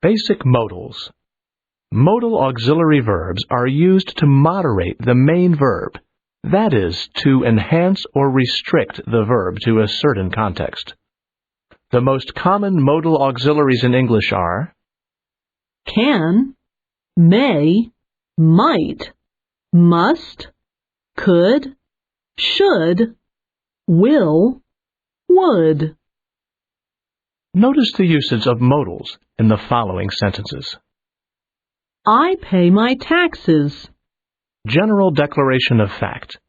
Basic modals. Modal auxiliary verbs are used to moderate the main verb, that is, to enhance or restrict the verb to a certain context. The most common modal auxiliaries in English are can, may, might, must, could, should, will, would. Notice the usage of modals in the following sentences. I pay my taxes. General declaration of fact.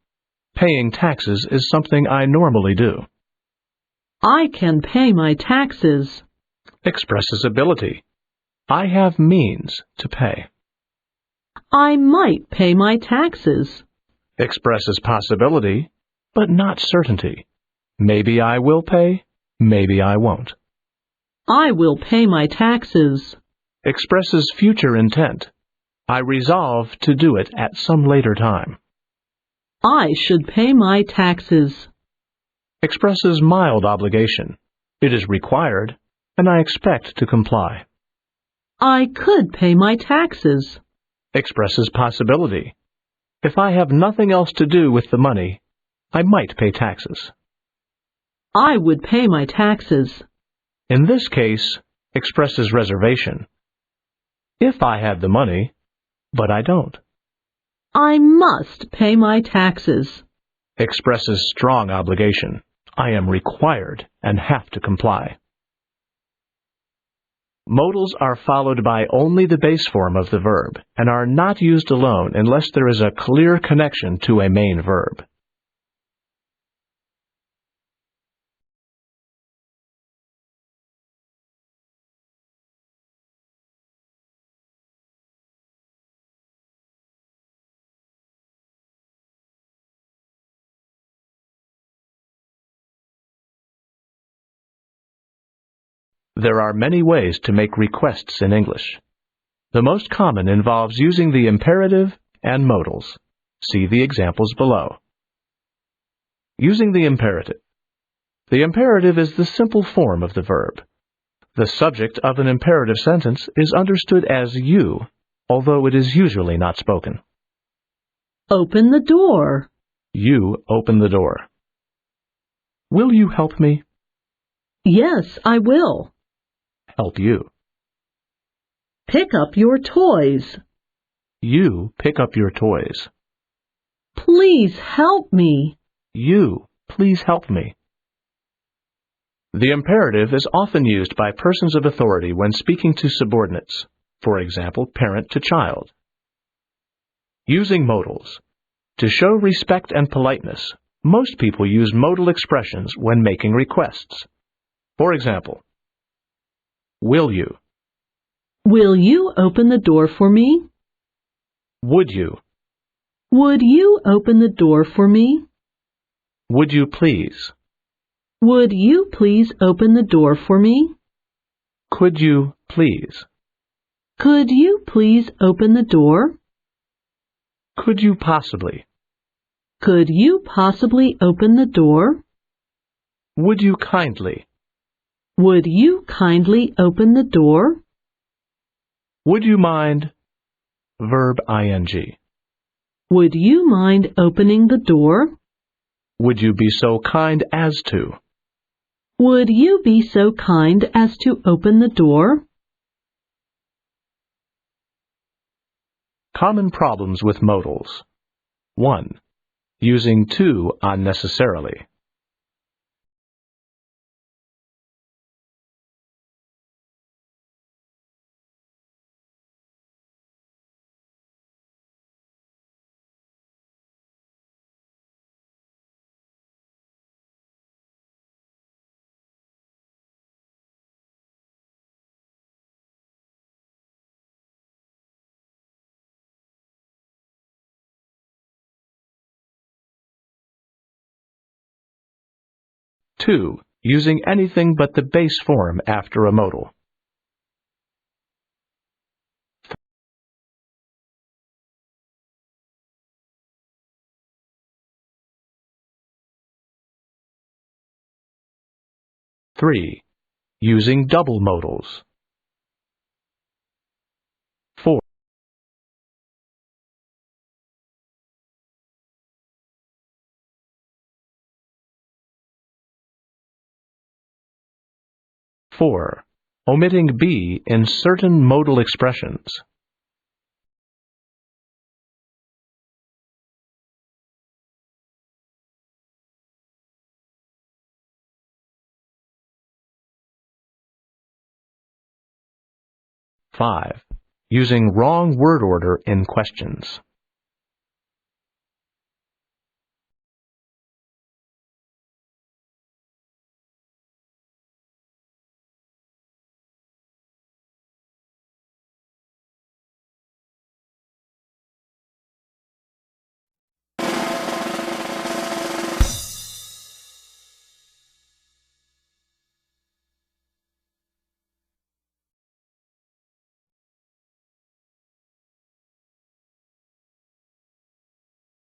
Paying taxes is something I normally do. I can pay my taxes. Expresses ability. I have means to pay. I might pay my taxes. Expresses possibility, but not certainty. Maybe I will pay, maybe I won't. I will pay my taxes. Expresses future intent. I resolve to do it at some later time. I should pay my taxes. Expresses mild obligation. It is required, and I expect to comply. I could pay my taxes. Expresses possibility. If I have nothing else to do with the money, I might pay taxes. I would pay my taxes. In this case, expresses reservation. If I had the money, but I don't. I must pay my taxes. Expresses strong obligation. I am required and have to comply. Modals are followed by only the base form of the verb and are not used alone unless there is a clear connection to a main verb. There are many ways to make requests in English. The most common involves using the imperative and modals. See the examples below. Using the imperative. The imperative is the simple form of the verb. The subject of an imperative sentence is understood as you, although it is usually not spoken. Open the door. You open the door. Will you help me? Yes, I will. Help you. Pick up your toys. You pick up your toys. Please help me. You, please help me. The imperative is often used by persons of authority when speaking to subordinates, for example, parent to child. Using modals. To show respect and politeness, most people use modal expressions when making requests. For example, will you? Will you open the door for me? Would you? Would you open the door for me? Would you please? Would you please open the door for me? Could you please? Could you please open the door? Could you possibly? Could you possibly open the door? Would you kindly? Would you kindly open the door? Would you mind? Verb ing. Would you mind opening the door? Would you be so kind as to? Would you be so kind as to open the door? Common problems with modals. 1. Using to unnecessarily. Two, using anything but the base form after a modal. Three, using double modals. 4. Omitting be in certain modal expressions. 5. Using wrong word order in questions.